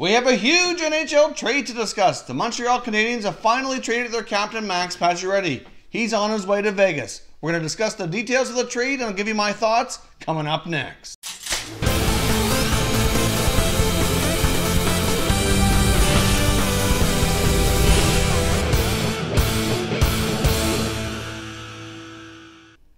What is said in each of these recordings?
We have a huge NHL trade to discuss. The Montreal Canadiens have finally traded their captain Max Pacioretty. He's on his way to Vegas. We're going to discuss the details of the trade and I'll give you my thoughts coming up next.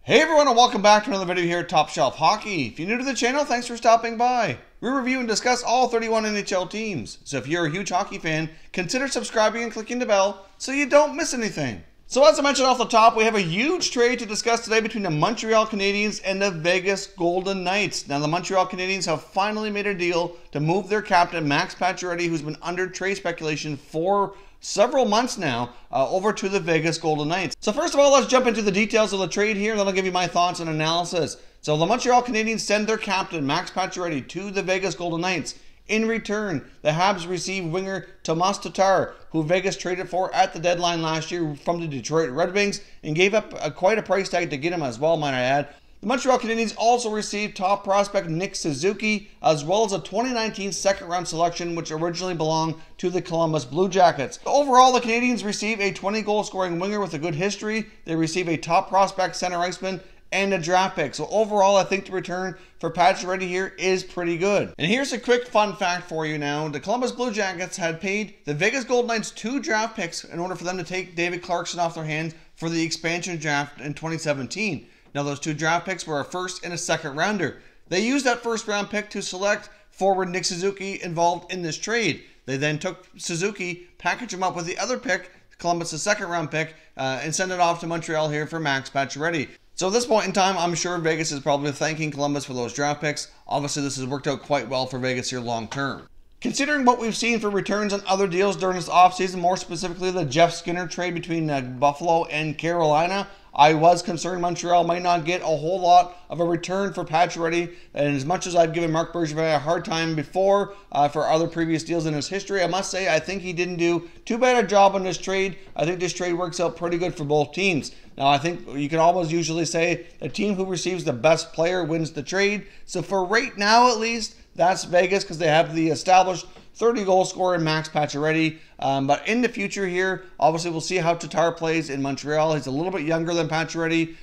Hey everyone, and welcome back to another video here at Top Shelf Hockey. If you're new to the channel, thanks for stopping by. We review and discuss all 31 NHL teams. So if you're a huge hockey fan, consider subscribing and clicking the bell so you don't miss anything. So as I mentioned off the top, we have a huge trade to discuss today between the Montreal Canadiens and the Vegas Golden Knights. Now the Montreal Canadiens have finally made a deal to move their captain Max Pacioretty, who's been under trade speculation for several months now, over to the Vegas Golden Knights. So first of all, let's jump into the details of the trade here, and then I'll give you my thoughts and analysis. So the Montreal Canadiens send their captain, Max Pacioretty, to the Vegas Golden Knights. In return, the Habs receive winger Tomas Tatar, who Vegas traded for at the deadline last year from the Detroit Red Wings, and gave up quite a price tag to get him as well, might I add. The Montreal Canadiens also received top prospect Nick Suzuki, as well as a 2019 second-round selection, which originally belonged to the Columbus Blue Jackets. Overall, the Canadiens receive a 20-goal scoring winger with a good history. They receive a top prospect center iceman and a draft pick. So overall, I think the return for Pacioretty here is pretty good. And here's a quick fun fact for you now. The Columbus Blue Jackets had paid the Vegas Golden Knights 2 draft picks in order for them to take David Clarkson off their hands for the expansion draft in 2017. Now, those 2 draft picks were a first and a second rounder. They used that first round pick to select forward Nick Suzuki involved in this trade. They then took Suzuki, packaged him up with the other pick, Columbus' second round pick, and sent it off to Montreal here for Max Pacioretty. So at this point in time, I'm sure Vegas is probably thanking Columbus for those draft picks. Obviously, this has worked out quite well for Vegas here long term. Considering what we've seen for returns on other deals during this offseason, more specifically the Jeff Skinner trade between Buffalo and Carolina, I was concerned Montreal might not get a whole lot of a return for Pacioretty, and as much as I've given Marc Bergevin a hard time before for other previous deals in his history, I must say I think he didn't do too bad a job on this trade. I think this trade works out pretty good for both teams. Now, I think you can always usually say the team who receives the best player wins the trade. So for right now, at least, that's Vegas because they have the established 30-goal scorer in Max Pacioretty. But in the future here, obviously we'll see how Tatar plays in Montreal. He's a little bit younger than Pacioretty.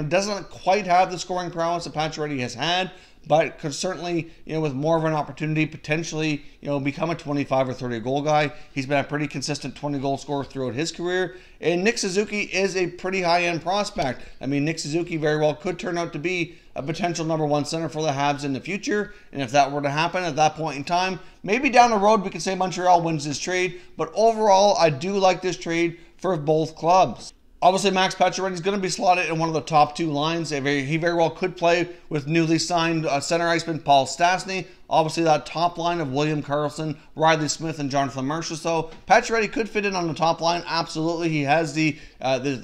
Doesn't quite have the scoring prowess that Pacioretty has had, but could certainly, with more of an opportunity, potentially, become a 25 or 30 goal guy. He's been a pretty consistent 20-goal scorer throughout his career. And Nick Suzuki is a pretty high-end prospect. I mean, Nick Suzuki very well could turn out to be a potential #1 center for the Habs in the future. And if that were to happen at that point in time, maybe down the road we could say Montreal wins this trade. But overall, I do like this trade for both clubs. Obviously, Max Pacioretty is going to be slotted in one of the top 2 lines. He very well could play with newly signed center iceman Paul Stastny. Obviously, that top line of William Karlsson, Riley Smith, and Jonathan Marchessault. So Pacioretty could fit in on the top line. Absolutely, he has the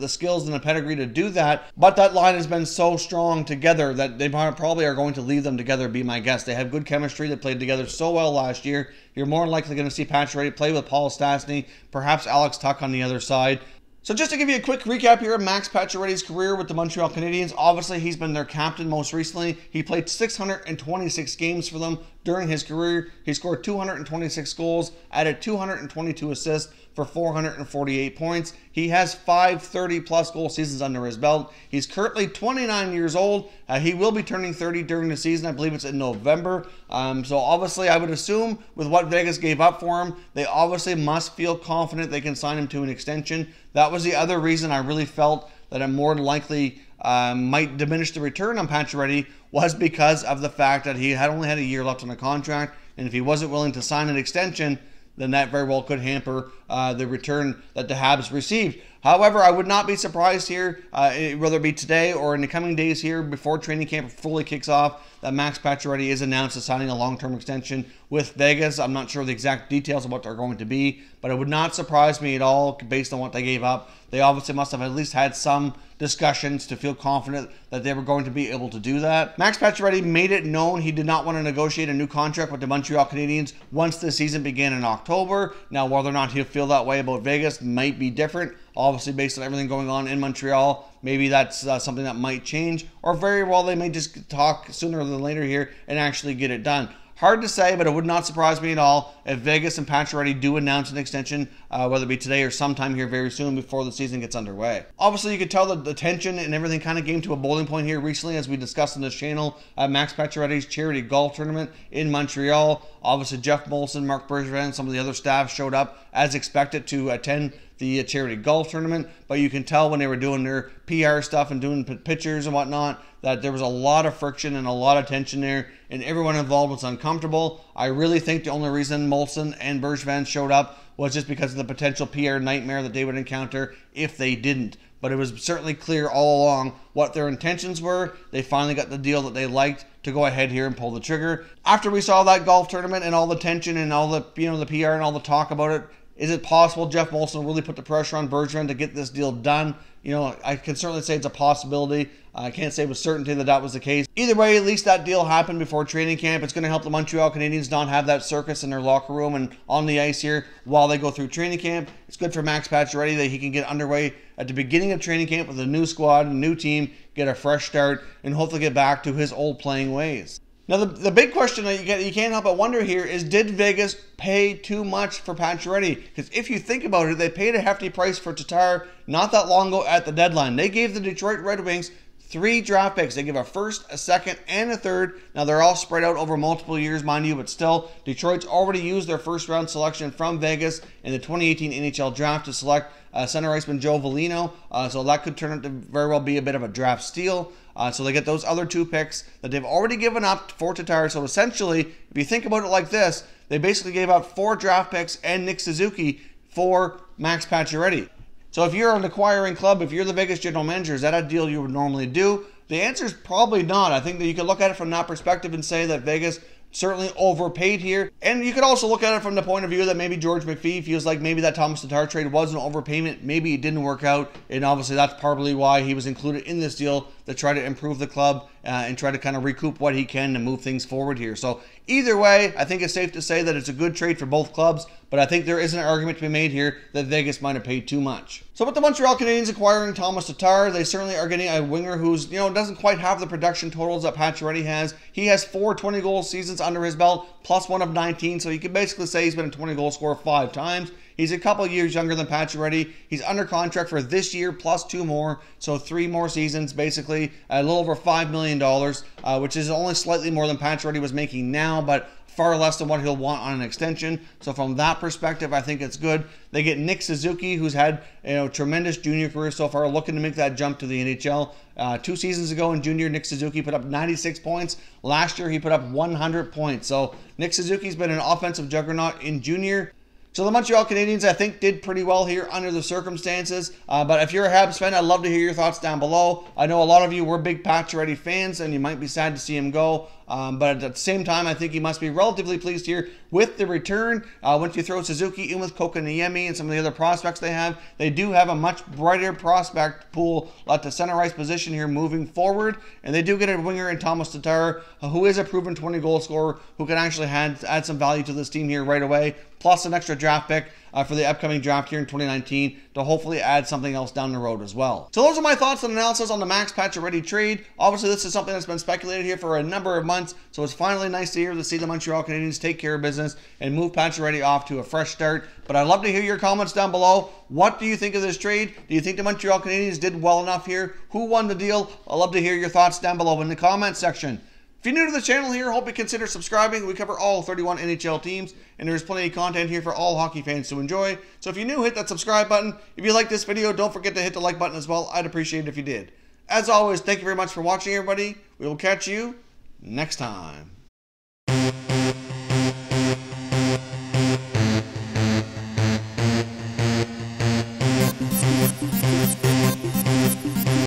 skills and the pedigree to do that. But that line has been so strong together that they probably are going to leave them together, be my guess. They have good chemistry. They played together so well last year. You're more than likely going to see Pacioretty play with Paul Stastny, perhaps Alex Tuch on the other side. So just to give you a quick recap here of Max Pacioretty's career with the Montreal Canadiens, obviously he's been their captain most recently. He played 626 games for them during his career. He scored 226 goals, added 222 assists for 448 points. He has 5 30-plus goal seasons under his belt. He's currently 29 years old. He will be turning 30 during the season. I believe it's in November. So obviously I would assume with what Vegas gave up for him, they obviously must feel confident they can sign him to an extension. That was the other reason I really felt that it more than likely might diminish the return on Pacioretty, was because of the fact that he had only had a year left on the contract, and if he wasn't willing to sign an extension, then that very well could hamper the return that the Habs received. However, I would not be surprised here, whether it be today or in the coming days here before training camp fully kicks off, that Max Pacioretty is announced as signing a long-term extension with Vegas. I'm not sure the exact details of what they're going to be, but it would not surprise me at all based on what they gave up. They obviously must have at least had some discussions to feel confident that they were going to be able to do that. Max Pacioretty made it known he did not want to negotiate a new contract with the Montreal Canadiens once the season began in October. Now, whether or not he'll feel that way about Vegas might be different. Obviously, based on everything going on in Montreal, maybe that's something that might change, or very well they may just talk sooner than later here and actually get it done. Hard to say, but it would not surprise me at all if Vegas and Pacioretty do announce an extension, whether it be today or sometime here very soon before the season gets underway. Obviously, you could tell that the tension and everything kind of came to a boiling point here recently, as we discussed on this channel, at Max Pacioretty's charity golf tournament in Montreal. Obviously, Jeff Molson, Marc Bergevin, some of the other staff showed up as expected to attend the charity golf tournament, but you can tell when they were doing their PR stuff and doing pictures and whatnot that there was a lot of friction and a lot of tension there, and everyone involved was uncomfortable. I really think the only reason Molson and Bergevin showed up was just because of the potential PR nightmare that they would encounter if they didn't. But it was certainly clear all along what their intentions were. They finally got the deal that they liked to go ahead here and pull the trigger. After we saw that golf tournament and all the tension and all the, the PR and all the talk about it, is it possible Jeff Molson really put the pressure on Bergevin to get this deal done? I can certainly say it's a possibility. I can't say with certainty that that was the case. Either way, at least that deal happened before training camp. It's going to help the Montreal Canadiens not have that circus in their locker room and on the ice here while they go through training camp. It's good for Max Pacioretty that he can get underway at the beginning of training camp with a new squad, a new team, get a fresh start, and hopefully get back to his old playing ways. Now, the big question that you can't help but wonder here is, did Vegas pay too much for Pacioretty? Because if you think about it, they paid a hefty price for Tatar not that long ago at the deadline. They gave the Detroit Red Wings 3 draft picks. They give a first, a second, and a third. Now, they're all spread out over multiple years, mind you, but still, Detroit's already used their first-round selection from Vegas in the 2018 NHL draft to select center iceman Joe Veleno. So that could turn out to very well be a bit of a draft steal. So they get those other 2 picks that they've already given up for Tatar. So essentially, if you think about it like this, they basically gave up 4 draft picks and Nick Suzuki for Max Pacioretty. So if you're an acquiring club, if you're the Vegas general manager, is that a deal you would normally do? The answer is probably not. I think that you could look at it from that perspective and say that Vegas certainly overpaid here. And you could also look at it from the point of view that maybe George McPhee feels like maybe that Thomas Tatar trade was an overpayment. Maybe it didn't work out. And obviously that's probably why he was included in this deal, to try to improve the club and try to kind of recoup what he can to move things forward here. So either way, I think it's safe to say that it's a good trade for both clubs, but I think there is an argument to be made here that Vegas might have paid too much. So with the Montreal Canadiens acquiring Thomas Tatar, they certainly are getting a winger who's, doesn't quite have the production totals that Pacioretty has. He has 4 20-goal seasons under his belt, plus 1 of 19, so you can basically say he's been a 20-goal scorer 5 times. He's a couple years younger than Pacioretty. He's under contract for this year plus 2 more, so 3 more seasons, basically a little over $5 million, which is only slightly more than Pacioretty was making now, but far less than what he'll want on an extension. So from that perspective, I think it's good. They get Nick Suzuki, who's had tremendous junior career so far, looking to make that jump to the NHL. 2 seasons ago in junior, Nick Suzuki put up 96 points. Last year, he put up 100 points. So Nick Suzuki's been an offensive juggernaut in junior. So the Montreal Canadiens, I think, did pretty well here under the circumstances. But if you're a Habs fan, I'd love to hear your thoughts down below. I know a lot of you were big Pacioretty fans, and you might be sad to see him go. But at the same time, I think you must be relatively pleased here with the return. Once you throw Suzuki in with Kotkaniemi and some of the other prospects they have, they do have a much brighter prospect pool at the center ice position here moving forward. And they do get a winger in Thomas Tatar, who is a proven 20-goal scorer, who can actually add some value to this team here right away, plus an extra draft pick for the upcoming draft here in 2019 to hopefully add something else down the road as well. So those are my thoughts and analysis on the Max Pacioretty trade. Obviously, this is something that's been speculated here for a number of months, so it's finally nice to see the Montreal Canadiens take care of business and move Pacioretty off to a fresh start. But I'd love to hear your comments down below. What do you think of this trade? Do you think the Montreal Canadiens did well enough here? Who won the deal? I'd love to hear your thoughts down below in the comments section. If you're new to the channel here, hope you consider subscribing. We cover all 31 NHL teams, and there's plenty of content here for all hockey fans to enjoy. So if you're new, hit that subscribe button. If you like this video, don't forget to hit the like button as well. I'd appreciate it if you did. As always, thank you very much for watching, everybody. We will catch you next time.